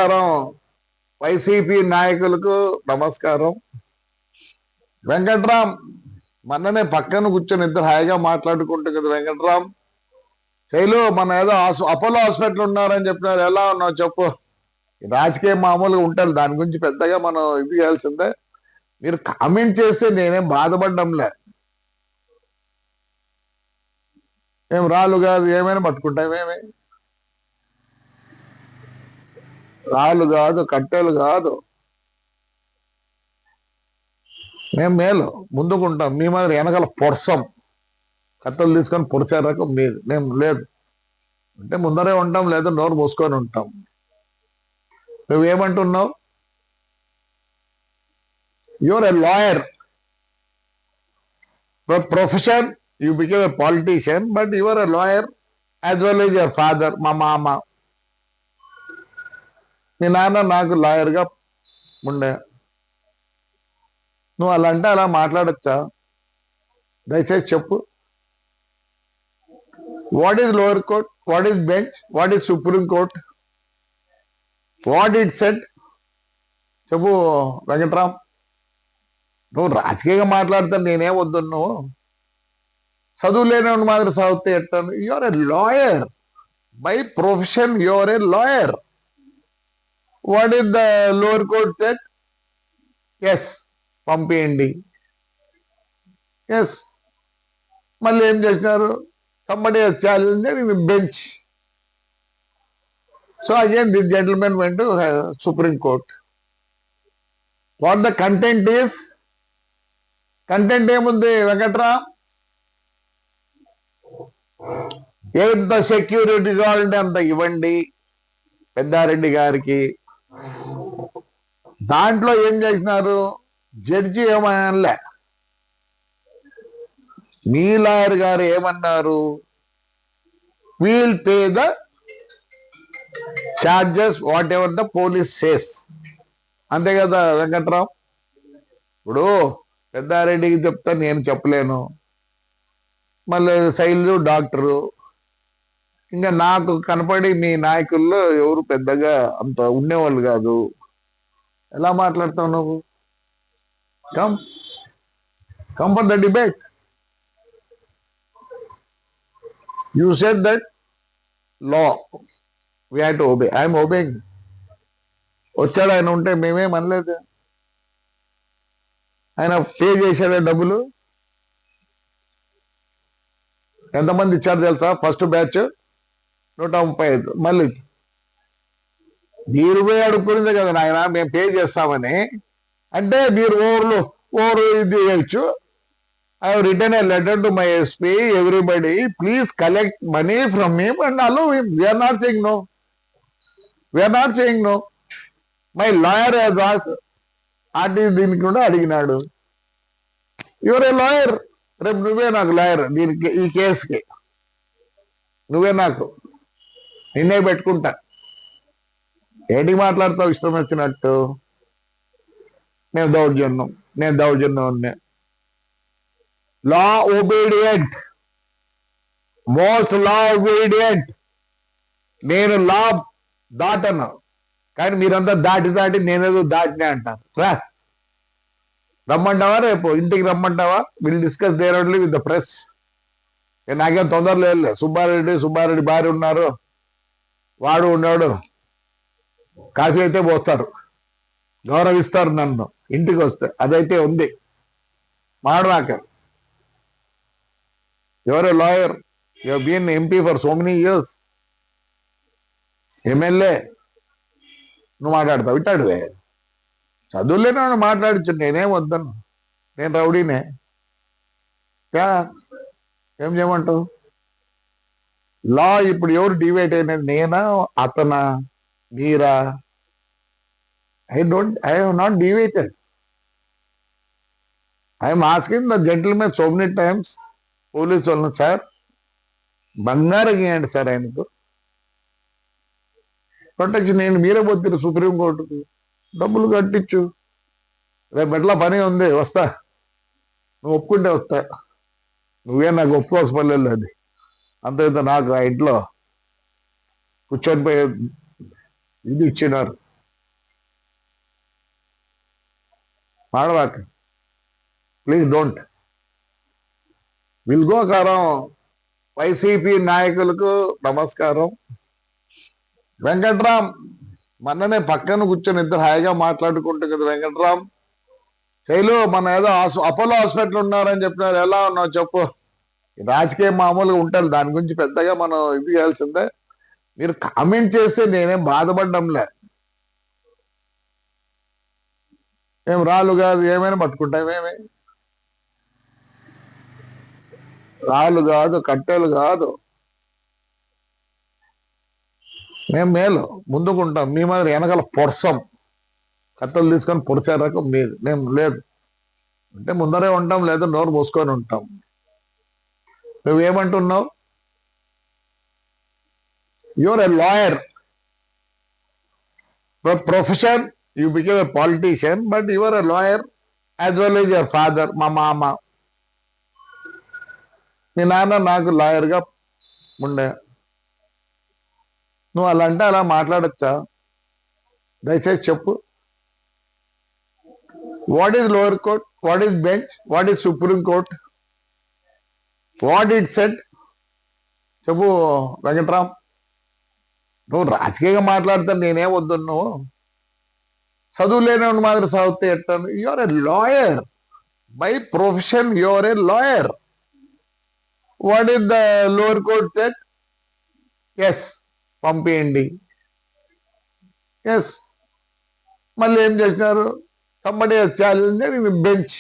నమస్కారం. వైసీపీ నాయకులకు నమస్కారం. వెంకట్రామ్ మొన్ననే పక్కన కూర్చొని ఇద్దరు హాయిగా మాట్లాడుకుంటూ కదా, వెంకట్రామ్ శైలు మన ఏదో అపోలో హాస్పిటల్ ఉన్నారని చెప్పినారు, ఎలా ఉన్నావు చెప్పు. రాజకీయం మామూలుగా ఉంటారు, దాని గురించి పెద్దగా మనం ఇది చేయాల్సిందే. మీరు కామెంట్ చేస్తే నేనేం బాధపడ్డంలే. ఏం రాళ్ళు కాదు ఏమైనా పట్టుకుంటామేమి, రాళ్ళు కాదు కట్టెలు కాదు, మేము మేలు ముందుకుంటాం. మీ మాదిరి వెనకాల పొడసం కట్టెలు తీసుకొని పొడిచారాక మీరు మేము లేదు అంటే ముందరే ఉంటాం, లేదా నోరు మూసుకొని ఉంటాం. నువ్వేమంటున్నావు? Your a lawyer profession, you became a politician, but your a lawyer as well as your father. మా మామ మీ నాన్న నాకు లాయర్గా ఉండే. నువ్వు అలా అంటే అలా మాట్లాడచ్చా? దయచేసి చెప్పు. What is lower court, what is bench, what is supreme court, what it set చెప్పు వెంకట్రామ్. నువ్వు రాజకీయంగా మాట్లాడతా నేనేం వద్దు. నువ్వు చదువు లేని మాదిరి చదివితే ఎట్టాను? Your a lawyer by profession, your a lawyer. What is the lower court set? Yes పంపేయండి. ఎస్ మళ్ళీ ఏం చేసినారు? somebody has challenged in the bench. So again this gentleman went to Supreme Court. What the content is? Content ఏముంది వెంకట్రామ్? ఎంత security కావాలంటే అంత ఇవ్వండి పెద్దారెడ్డి గారికి. దాంట్లో ఏం చేసినారు? జడ్జి ఏమనలే, మీ లాయర్ గారు ఏమన్నారు? We'll pay the charges whatever the police says. అంతే కదా వెంకట్రామ్? ఇప్పుడు పెద్దారెడ్డికి చెప్తా, నేను చెప్పలేను. మళ్ళీ శైలు డాక్టరు, ఇంకా నాకు కనపడి మీ నాయకుల్లో ఎవరు పెద్దగా అంత ఉండేవాళ్ళు కాదు. ఎలా మాట్లాడతావు నువ్వు? Come for the debate. You said that law we have to obey. I am obeying. వచ్చాడు ఆయన, ఉంటే మేమేం అనలేదు. ఆయన పే చేశాడే డబ్బులు. ఎంతమంది ఇచ్చారు తెలుసా? First batch 135. మళ్ళీ మీరు పోయి అడుక్కునిందే కదా నాయన, మేము పే చేస్తామని. అంటే మీరు ఓవర్ ఇది చేయొచ్చు. I have written a letter to my SP, everybody, please collect money from him and allow him. We are not saying no. We are not saying no. My lawyer has asked, దీనికి కూడా అడిగినాడు. Your a lawyer. రేపు నువ్వే నాకు lawyer దీనికి, ఈ కేసుకి నువ్వే నాకు, నిన్నే పెట్టుకుంటా. ఏంటి మాట్లాడతావు ఇష్టం వచ్చినట్టు? నేను దౌర్జన్యం. లా ఒబీడియంట్, మోస్ట్ లా ఒబీడియంట్. నేను లా దాటను, కానీ మీరంతా దాటి నేనేదో దాటినే అంటారు. రమ్మంటావా? రేపు ఇంటికి రమ్మంటావా? Will discuss there only with the press. నాకేం తొందర లేదు. సుబ్బారెడ్డి భార్య ఉన్నారు, వాడు ఉన్నాడు. కాఫీ అయితే పోస్తారు, గౌరవిస్తారు నన్ను ఇంటికి వస్తే. అదైతే ఉంది. మాట్లాడాక you're a lawyer, you have been MP for so many years, MLA. నువ్వు మాట్లాడతావు ఇట్టాడువే. చదువులేనా మాట్లాడచ్చు, నేనేం వద్దను. నేను రౌడీనే. ఏం చేయమంటావు? లా ఇప్పుడు ఎవరు డివైడ్ అయినది? నేనా, అతనా, మీరా? I have not divided. I'm asking the gentlemen so many times, police వాళ్ళని, సార్ బంగారం ఇవ్వండి సార్ ఆయనకు ప్రొటెక్షన్. నేను మీరే పోతున్నారు సుప్రీంకోర్టుకు, డబ్బులు కట్టించు. రేపు ఎట్లా పని ఉంది, వస్తా. నువ్వు ఒప్పుకుంటే వస్తా. నువ్వే నాకు ఒప్పుకోవాల్సిన పర్లేదు. అది అంత నాకు ఆ ఇంట్లో కూర్చొని పోయి ఇది ఇచ్చినారు. మాడవాక, ప్లీజ్ డోంట్. విల్గోకారం వైసీపీ నాయకులకు నమస్కారం. వెంకట్రామ్ మొన్ననే పక్కన కూర్చొని ఇద్దరు హాయిగా మాట్లాడుకుంటూ కదా, వెంకట్రామ్ శైలు మన ఏదో అపోలో హాస్పిటల్ ఉన్నారని చెప్పినారు, ఎలా ఉన్నావు చెప్పు. రాజకీయం మామూలుగా ఉంటారు, దాని గురించి పెద్దగా మనం ఇది చేయాల్సిందే. మీరు కామెంట్ చేస్తే నేనేం బాధపడ్డంలే. ఏం రాళ్ళు కాదు, ఏమైనా పట్టుకుంటామేమి, రాళ్ళు కాదు, కట్టెలు కాదు. మేము మేలు ముందుకుంటాం, మీ మాదిరి వెనకాల పొడసం, కట్టెలు తీసుకొని పొడిచే రకం మీరు. మేము లేదు అంటే ముందరే ఉంటాం, లేదా నోరు మూసుకొని ఉంటాం. నువ్వేమంటున్నావు? Your a lawyer profession, you became a politician, but your a lawyer as well as your father. మా మామ, మీ నాన్న నాకు లాయర్గా ఉండే. నువ్వు అలా అంటే అలా మాట్లాడచ్చా? దయచేసి చెప్పు. What is lower court, what is bench, what is supreme court, what it set? చెప్పు వెంకట్రామ్. నువ్వు రాజకీయంగా మాట్లాడితే నేనేం వద్దు. నువ్వు చదువు లేని మాదిరి చదివితే ఎట్టాను? Your a lawyer by profession, your a lawyer. What is the lower court set? Yes, పంపేయండి. ఎస్, మళ్ళీ ఏం చేసినారు? somebody has challenged in the bench.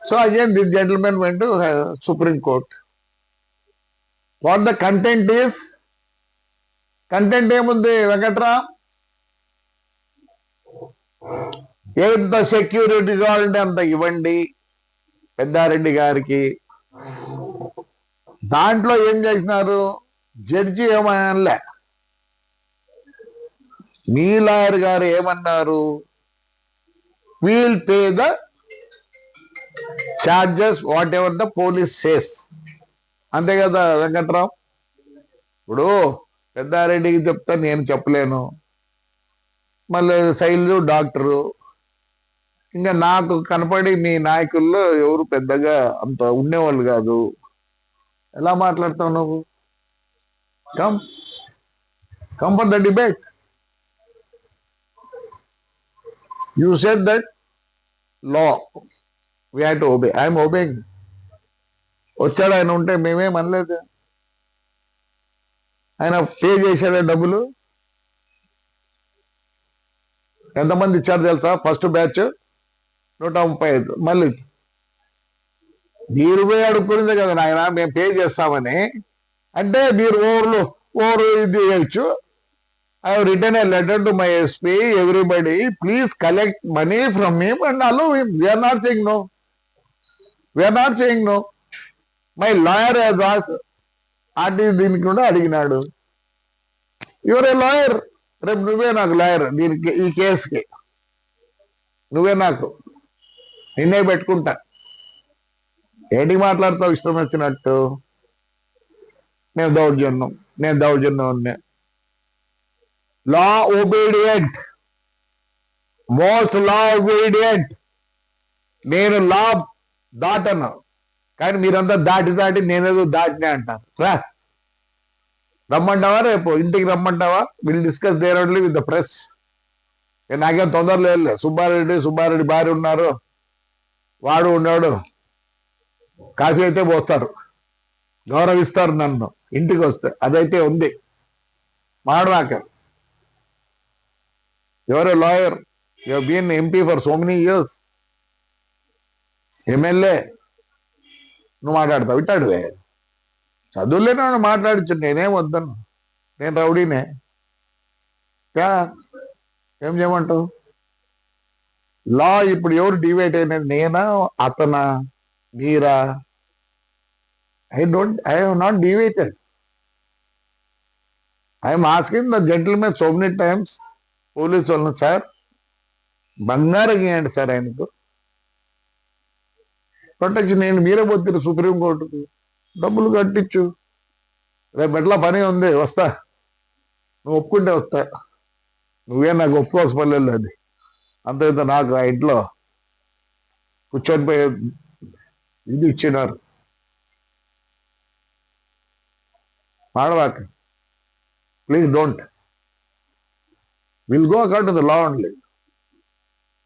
So again this gentleman went to Supreme Court. What the content is? Content ఏముంది వెంకట్రామ్? ఎంత security కావాలంటే అంత ఇవ్వండి పెద్దారెడ్డి గారికి. దాంట్లో ఏం చేసినారు? జడ్జి ఏమనలే, మీ లాయర్ గారు ఏమన్నారు? We'll pay the charges whatever the police says. అంతే కదా వెంకట్రామ్? ఇప్పుడు పెద్దారెడ్డికి చెప్తా, నేను చెప్పలేను. మళ్ళీ శైలు డాక్టరు, ఇంకా నాకు కనపడి మీ నాయకుల్లో ఎవరు పెద్దగా అంత ఉండేవాళ్ళు కాదు. ఎలా మాట్లాడతావు నువ్వు? Come for the debate. You said that law we had to obey. I am obeying. వచ్చాడు ఆయన, ఉంటే మేమేం అనలేదు. ఆయన పే చేశాడే డబ్బులు. ఎంతమంది ఇచ్చారు తెలుసా? First batch 135. మళ్ళీ మీరు పోయి అడుక్కునేదే కదా నాయన, మేము పే చేస్తామని. అంటే మీరు ఓవర్ ఇది చేయొచ్చు. I have written a letter to my SP, everybody, please collect money from him and allow him. We are not saying no. We are not saying no. My lawyer has asked, దీనికి కూడా అడిగినాడు. Your a lawyer. రేపు నువ్వే నాకు lawyer దీనికి, ఈ కేసుకి నువ్వే నాకు, నిన్నే పెట్టుకుంటా. ఏంటి మాట్లాడతావు ఇష్టం వచ్చినట్టు? నేను దౌర్జన్యం. లా ఒబీడియంట్, మోస్ట్ లా ఒబీడియంట్. నేను లా దాటను, కానీ మీరంతా దాటి నేనేదో దాటినే అంటారు. రమ్మంటావా? రేపు ఇంటికి రమ్మంటావా? Will discuss there only with the press. నాకేం తొందర లేదు. సుబ్బారెడ్డి భార్య ఉన్నారు, వాడు ఉన్నాడు. కాఫీ అయితే పోస్తారు, గౌరవిస్తారు నన్ను ఇంటికి వస్తే. అదైతే ఉంది. మాడవాక, you're a lawyer, you have been MP for so many years, MLA. నువ్వు మాట్లాడతావు ఇట్టాడువే. చదువులేని మాట్లాడచ్చు, నేనేం వద్దను. నేను రౌడీనే. ఏం చేయమంటావు? లా ఇప్పుడు ఎవరు డివైడ్ అయినది? నేనా, అతనా, మీరా? I have not deviated. I am asking the gentleman so many times, police వాళ్ళని, సార్ బంగారం ఇవ్వండి సార్ ఆయనకు ప్రొటెక్షన్. నేను మీరే పోతున్నారు సుప్రీంకోర్టుకు, డబ్బులు కట్టించు. రేపు ఎట్లా పని ఉంది, వస్తా. నువ్వు ఒప్పుకుంటే వస్తా. నువ్వే నాకు ఒప్పుకోవాల్సిన పల్లెల్లో అది. అంత ఇంత నాకు ఆ ఇంట్లో కూర్చొని పోయి ఇది ఇచ్చినారు. మాడవాక, please don't. Will go according to the law only.